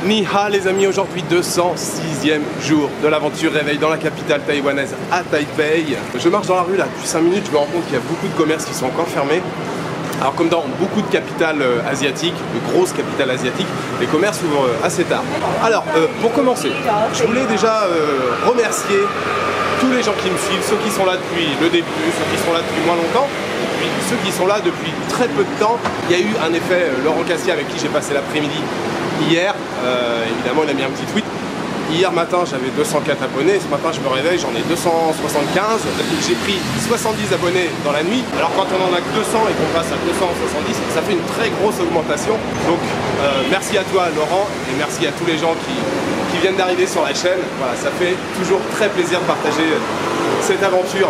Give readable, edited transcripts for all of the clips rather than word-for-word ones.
Ni-ha les amis, aujourd'hui 206e jour de l'aventure réveil dans la capitale taïwanaise à Taipei. Je marche dans la rue là depuis 5 minutes, je me rends compte qu'il y a beaucoup de commerces qui sont encore fermés. Alors comme dans beaucoup de capitales asiatiques, de grosses capitales asiatiques, les commerces ouvrent assez tard. Alors pour commencer, je voulais déjà remercier tous les gens qui me suivent, ceux qui sont là depuis le début, ceux qui sont là depuis moins longtemps, et puis ceux qui sont là depuis très peu de temps. Il y a eu un effet Laurent Cassier avec qui j'ai passé l'après-midi hier, évidemment il a mis un petit tweet. Hier matin j'avais 204 abonnés, ce matin je me réveille, j'en ai 275, j'ai pris 70 abonnés dans la nuit. Alors quand on en a que 200 et qu'on passe à 270, ça fait une très grosse augmentation. Donc merci à toi Laurent et merci à tous les gens qui viennent d'arriver sur la chaîne. Voilà, ça fait toujours très plaisir de partager cette aventure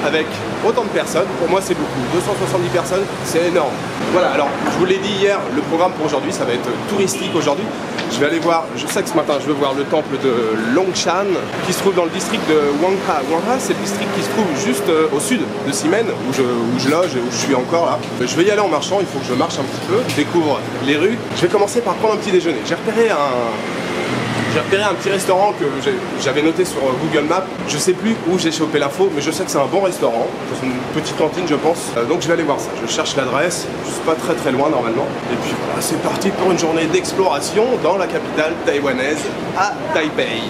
avec autant de personnes. Pour moi c'est beaucoup, 270 personnes c'est énorme. Voilà, alors je vous l'ai dit hier, le programme pour aujourd'hui ça va être touristique aujourd'hui. Je vais aller voir, je sais que ce matin je vais voir le temple de Longshan qui se trouve dans le district de Wangha. Wangha c'est le district qui se trouve juste au sud de Ximen où je loge et où je suis encore là. Je vais y aller en marchant, il faut que je marche un petit peu, je découvre les rues. Je vais commencer par prendre un petit déjeuner. J'ai repéré un petit restaurant que j'avais noté sur Google Maps. Je sais plus où j'ai chopé l'info, mais je sais que c'est un bon restaurant. C'est une petite cantine, je pense. Donc je vais aller voir ça. Je cherche l'adresse. Je suis pas très loin normalement. Et puis voilà, c'est parti pour une journée d'exploration dans la capitale taïwanaise à Taipei.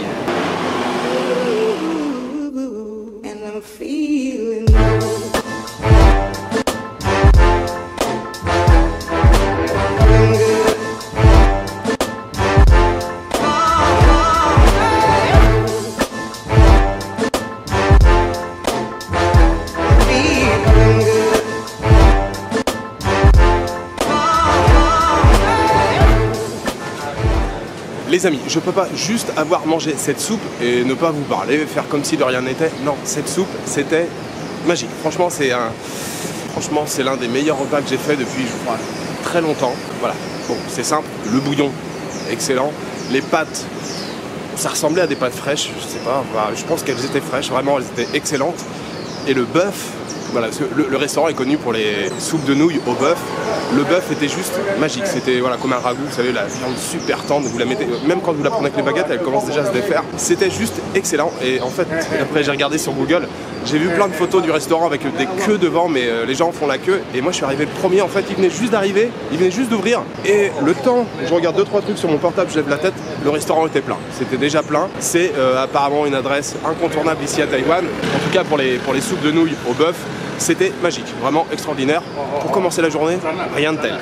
Les amis, je peux pas juste avoir mangé cette soupe et ne pas vous parler, faire comme si de rien n'était. Non, cette soupe, c'était magique. Franchement, c'est l'un des meilleurs repas que j'ai fait depuis, je crois, très longtemps. Voilà, bon, c'est simple. Le bouillon, excellent. Les pâtes, ça ressemblait à des pâtes fraîches, je sais pas. Voilà, je pense qu'elles étaient fraîches, vraiment, elles étaient excellentes. Et le bœuf, voilà, parce que le restaurant est connu pour les soupes de nouilles au bœuf. Le bœuf était juste magique, c'était voilà, comme un ragoût, vous savez, la viande super tendre, vous la mettez, même quand vous la prenez avec les baguettes, elle commence déjà à se défaire. C'était juste excellent et en fait, après j'ai regardé sur Google, j'ai vu plein de photos du restaurant avec des queues devant, mais les gens font la queue et moi je suis arrivé le premier, en fait, il venait juste d'arriver, il venait juste d'ouvrir et le temps, je regarde 2-3 trucs sur mon portable, je lève la tête, le restaurant était plein, c'était déjà plein. C'est apparemment une adresse incontournable ici à Taïwan, en tout cas pour les soupes de nouilles au bœuf. C'était magique, vraiment extraordinaire. Pour commencer la journée, rien de tel.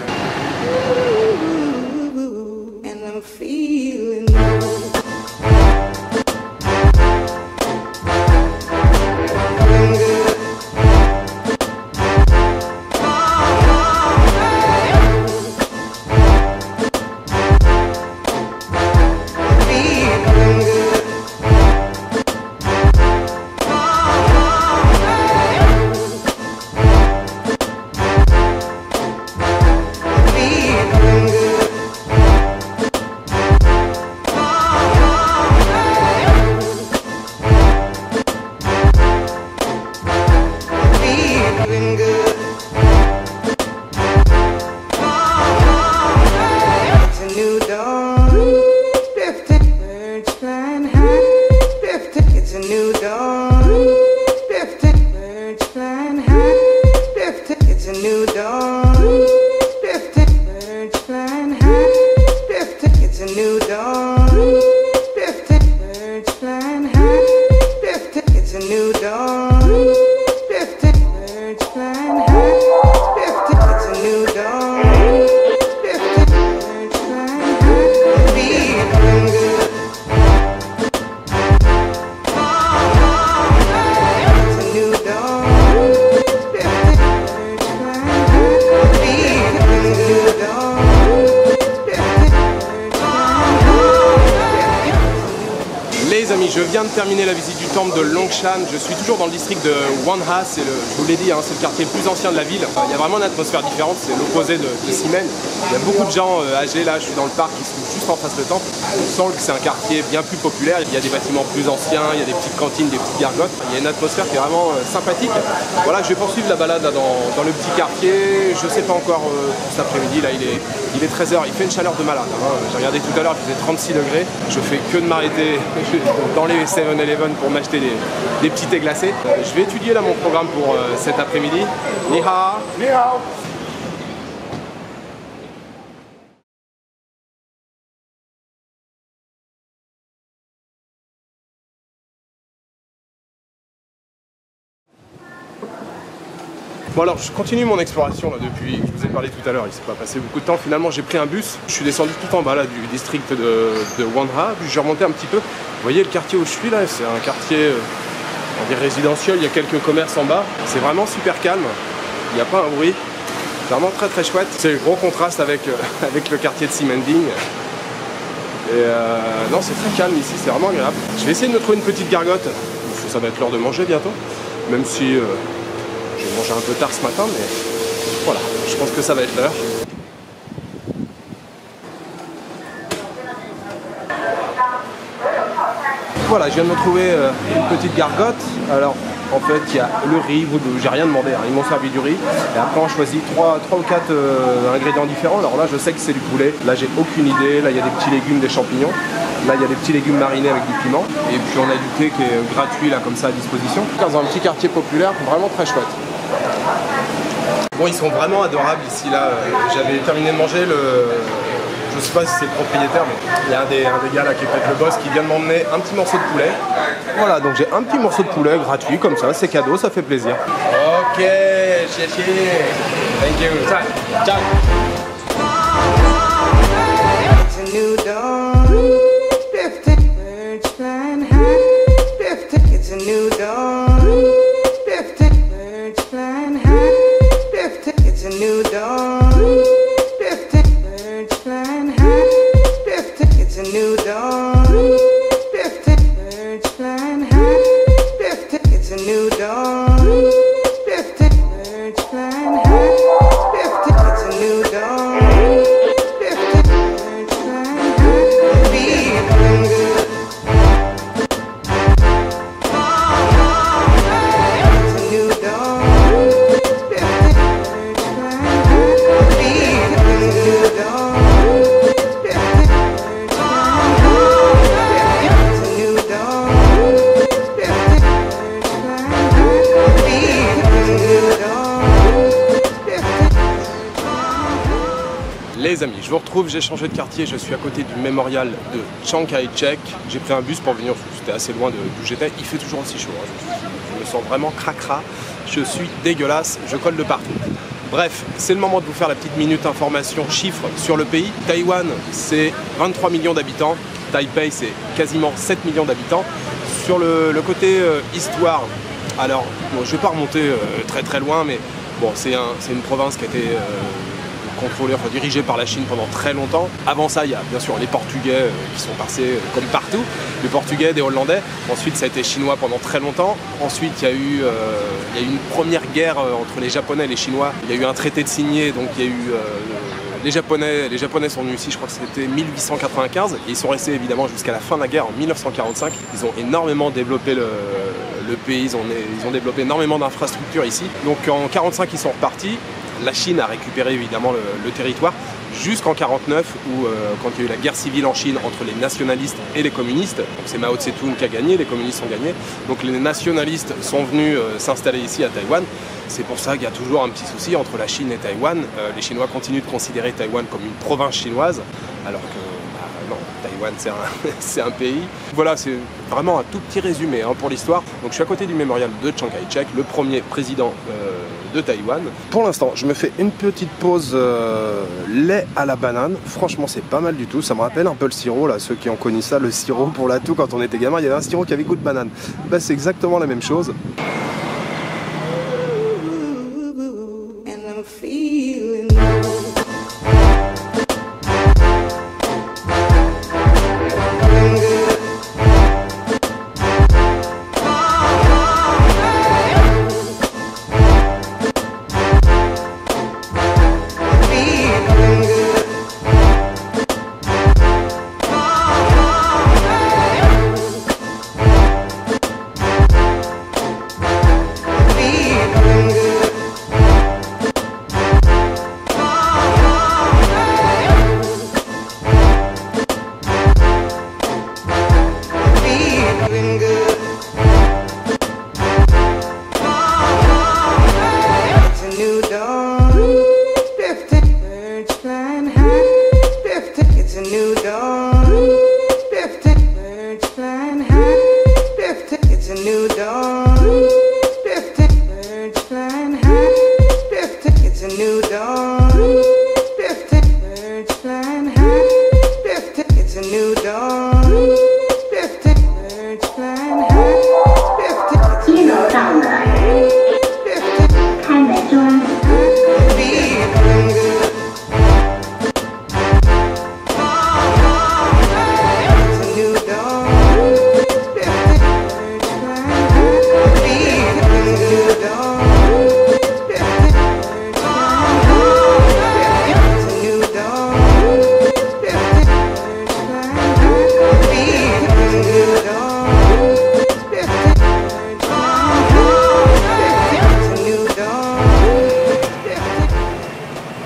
Je viens de terminer la visite du temple de Longshan. Je suis toujours dans le district de Wangha, je vous l'ai dit, hein, c'est le quartier le plus ancien de la ville. Il y a vraiment une atmosphère différente, c'est l'opposé de Ximen. Il y a beaucoup de gens âgés là, je suis dans le parc, ils sont juste en face de temple. On sent que c'est un quartier bien plus populaire. Il y a des bâtiments plus anciens, il y a des peties cantines, des petites gargotes. Il y a une atmosphère qui est vraiment sympathique. Voilà, je vais poursuivre la balade là, dans le petit quartier. Je sais pas encore pour cet après-midi. Là, il est 13h. Il fait une chaleur de malade. Hein. J'ai regardé tout à l'heure, il faisait 36 degrés. Je fais que de m'arrêter dans les 7-Eleven pour m'acheter des petits thés glacés. Je vais étudier là mon programme pour cet après-midi. Ni hao. Ni hao. Bon alors je continue mon exploration là depuis, je vous ai parlé tout à l'heure, il s'est pas passé beaucoup de temps. Finalement j'ai pris un bus, je suis descendu tout en bas là du district de Wonra, puis j'ai remonté un petit peu. Vous voyez le quartier où je suis là, c'est un quartier on dirait résidentiel, il y a quelques commerces en bas. C'est vraiment super calme, il n'y a pas un bruit. C'est vraiment très très chouette. C'est le gros contraste avec le quartier de Simanding. Et non c'est très calme ici, c'est vraiment agréable. Je vais essayer de me trouver une petite gargote. Ça va être l'heure de manger bientôt, même si j'ai mangé un peu tard ce matin, mais voilà, je pense que ça va être l'heure. Voilà, je viens de me trouver une petite gargote. Alors, en fait, il y a le riz, j'ai rien demandé, hein. Ils m'ont servi du riz. Et après, on choisit 3 ou 4 ingrédients différents. Alors là, je sais que c'est du poulet. Là, j'ai aucune idée. Là, il y a des petits légumes, des champignons. Là, il y a des petits légumes marinés avec du piment. Et puis, on a du thé qui est gratuit, là, comme ça, à disposition. Dans un petit quartier populaire, vraiment très chouette. Bon, ils sont vraiment adorables ici, là. J'avais terminé de manger je sais pas si c'est le propriétaire, mais il y a un des gars là qui est peut-être le boss qui vient de m'emmener un petit morceau de poulet. Voilà, donc j'ai un petit morceau de poulet gratuit comme ça, c'est cadeau, ça fait plaisir. Ok, chichi. Thank you. Ciao. Ciao. Les amis, je vous retrouve, j'ai changé de quartier, je suis à côté du mémorial de Chiang Kai-shek. J'ai pris un bus pour venir, c'était assez loin d'où j'étais, il fait toujours aussi chaud, hein. Je me sens vraiment cracra, je suis dégueulasse, je colle de partout. Bref, c'est le moment de vous faire la petite minute information, chiffres sur le pays. Taïwan, c'est 23 millions d'habitants, Taipei, c'est quasiment 7 millions d'habitants. Sur le côté histoire, alors, bon, je ne vais pas remonter très très loin, mais bon, c'est une province qui a été contrôlée, enfin dirigée par la Chine pendant très longtemps. Avant ça, il y a bien sûr les Portugais qui sont passés comme partout, les Portugais, des Hollandais. Ensuite, ça a été chinois pendant très longtemps. Ensuite, il y a eu une première guerre entre les Japonais et les Chinois. Il y a eu un traité de signé, donc il y a eu les Japonais sont venus ici, je crois que c'était 1895, et ils sont restés évidemment jusqu'à la fin de la guerre en 1945. Ils ont énormément développé le pays, ils ont développé énormément d'infrastructures ici. Donc en 1945, ils sont repartis. La Chine a récupéré évidemment le territoire jusqu'en 1949 où quand il y a eu la guerre civile en Chine entre les nationalistes et les communistes, donc c'est Mao Tse-tung qui a gagné, les communistes ont gagné, donc les nationalistes sont venus s'installer ici à Taïwan. C'est pour ça qu'il y a toujours un petit souci entre la Chine et Taïwan. Les Chinois continuent de considérer Taïwan comme une province chinoise, alors que non, Taïwan c'est un pays. Voilà, c'est vraiment un tout petit résumé hein, pour l'histoire. Donc je suis à côté du mémorial de Chiang Kai-shek, le premier président de Taïwan. Pour l'instant, je me fais une petite pause lait à la banane. Franchement, c'est pas mal du tout. Ça me rappelle un peu le sirop, là, ceux qui ont connu ça, le sirop pour la toux quand on était gamin. Il y avait un sirop qui avait goût de banane. Ben, c'est exactement la même chose.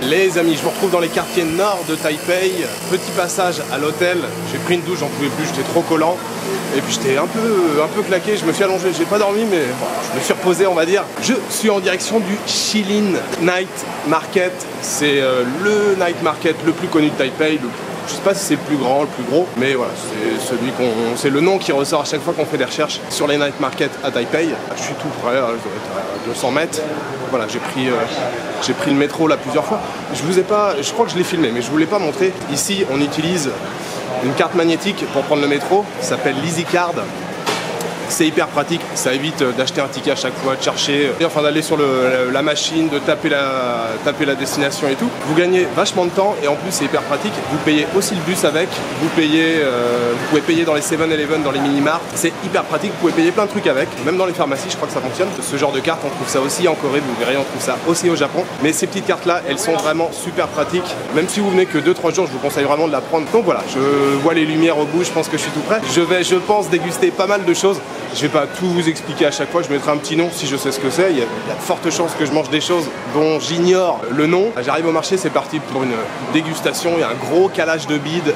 Les amis, je vous retrouve dans les quartiers nord de Taipei. Petit passage à l'hôtel. J'ai pris une douche, j'en pouvais plus, j'étais trop collant. Et puis j'étais un peu claqué, je me suis allongé, j'ai pas dormi, mais bon, je me suis reposé, on va dire. Je suis en direction du Shilin Night Market. C'est le night market le plus connu de Taipei. Je sais pas si c'est le plus grand, le plus gros, mais voilà, c'est le nom qui ressort à chaque fois qu'on fait des recherches sur les night markets à Taipei. Je suis tout près, je dois être à 200 mètres. Voilà, j'ai pris le métro là plusieurs fois. Je crois que je l'ai filmé, mais je vous l'ai pas montré. Ici, on utilise une carte magnétique pour prendre le métro, ça s'appelle l'EasyCard. C'est hyper pratique, ça évite d'acheter un ticket à chaque fois, de chercher, enfin d'aller sur la machine, de taper la destination et tout. Vous gagnez vachement de temps et en plus c'est hyper pratique. Vous payez aussi le bus avec, vous pouvez payer dans les 7-Eleven, dans les mini-marts. C'est hyper pratique, vous pouvez payer plein de trucs avec, même dans les pharmacies, je crois que ça fonctionne. Ce genre de carte, on trouve ça aussi en Corée, vous verrez, on trouve ça aussi au Japon. Mais ces petites cartes là, elles sont vraiment super pratiques. Même si vous venez que 2-3 jours, je vous conseille vraiment de la prendre. Donc voilà, je vois les lumières au bout, je pense que je suis tout prêt. Je vais, je pense, déguster pas mal de choses. Je vais pas tout vous expliquer à chaque fois, je mettrai un petit nom si je sais ce que c'est. Il y a de fortes chances que je mange des choses dont j'ignore le nom. J'arrive au marché, c'est parti pour une dégustation. Il y a un gros calage de bide.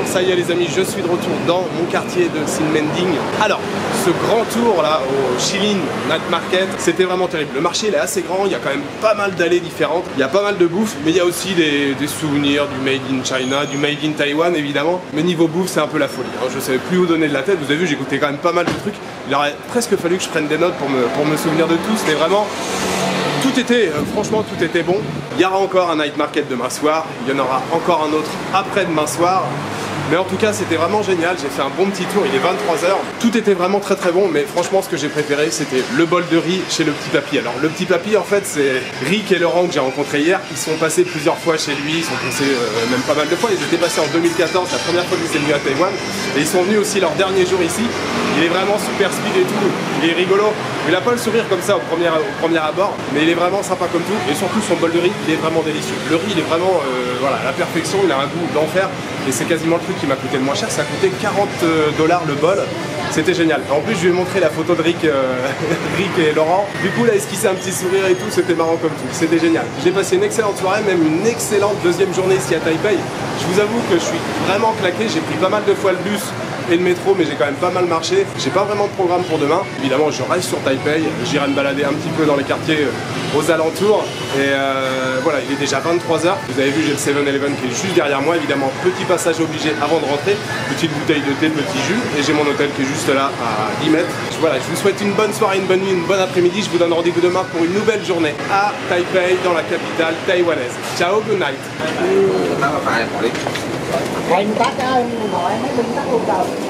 Ça y est les amis, je suis de retour dans mon quartier de Xinmending. Alors, ce grand tour là au Shilin Night Market, c'était vraiment terrible. Le marché il est assez grand, il y a quand même pas mal d'allées différentes, il y a pas mal de bouffe, mais il y a aussi des souvenirs du Made in China, du Made in Taiwan évidemment. Mais niveau bouffe, c'est un peu la folie. Hein. Je savais plus où donner de la tête, vous avez vu, j'ai goûté quand même pas mal de trucs. Il aurait presque fallu que je prenne des notes pour me souvenir de tout, c'était vraiment... Tout était, franchement tout était bon. Il y aura encore un night market demain soir, il y en aura encore un autre après demain soir. Mais en tout cas c'était vraiment génial, j'ai fait un bon petit tour, il est 23 h. Tout était vraiment très très bon, mais franchement ce que j'ai préféré c'était le bol de riz chez le petit papy. Alors le petit papy en fait c'est Rick et Laurent que j'ai rencontrés hier, ils sont passés plusieurs fois chez lui, ils sont passés même pas mal de fois, ils étaient passés en 2014, la première fois qu'ils étaient venus à Taïwan, et ils sont venus aussi leur dernier jour ici. Il est vraiment super speed et tout, il est rigolo, il a pas le sourire comme ça au premier abord, mais il est vraiment sympa comme tout, et surtout son bol de riz il est vraiment délicieux. Le riz il est vraiment voilà, la perfection, il a un goût d'enfer, et c'est quasiment le truc qui m'a coûté le moins cher, ça a coûté 40 $ le bol, c'était génial. En plus je lui ai montré la photo de Rick et Laurent, du coup il a esquissé un petit sourire et tout, c'était marrant comme tout, c'était génial. J'ai passé une excellente soirée, même une excellente deuxième journée ici à Taipei. Je vous avoue que je suis vraiment claqué, j'ai pris pas mal de fois le bus et le métro, mais j'ai quand même pas mal marché. J'ai pas vraiment de programme pour demain. Évidemment, je reste sur Taipei, j'irai me balader un petit peu dans les quartiers aux alentours. Et voilà, il est déjà 23h. Vous avez vu, j'ai le 7-Eleven qui est juste derrière moi. Évidemment, petit passage obligé avant de rentrer. Petite bouteille de thé, petit jus. Et j'ai mon hôtel qui est juste là à 10 mètres. Voilà, je vous souhaite une bonne soirée, une bonne nuit, une bonne après-midi. Je vous donne rendez-vous demain pour une nouvelle journée à Taipei, dans la capitale taïwanaise. Ciao, good night. Nó là phải bỏ đi. Nguyên tắc á, hỏi mấy nguyên tắc luôn rồi.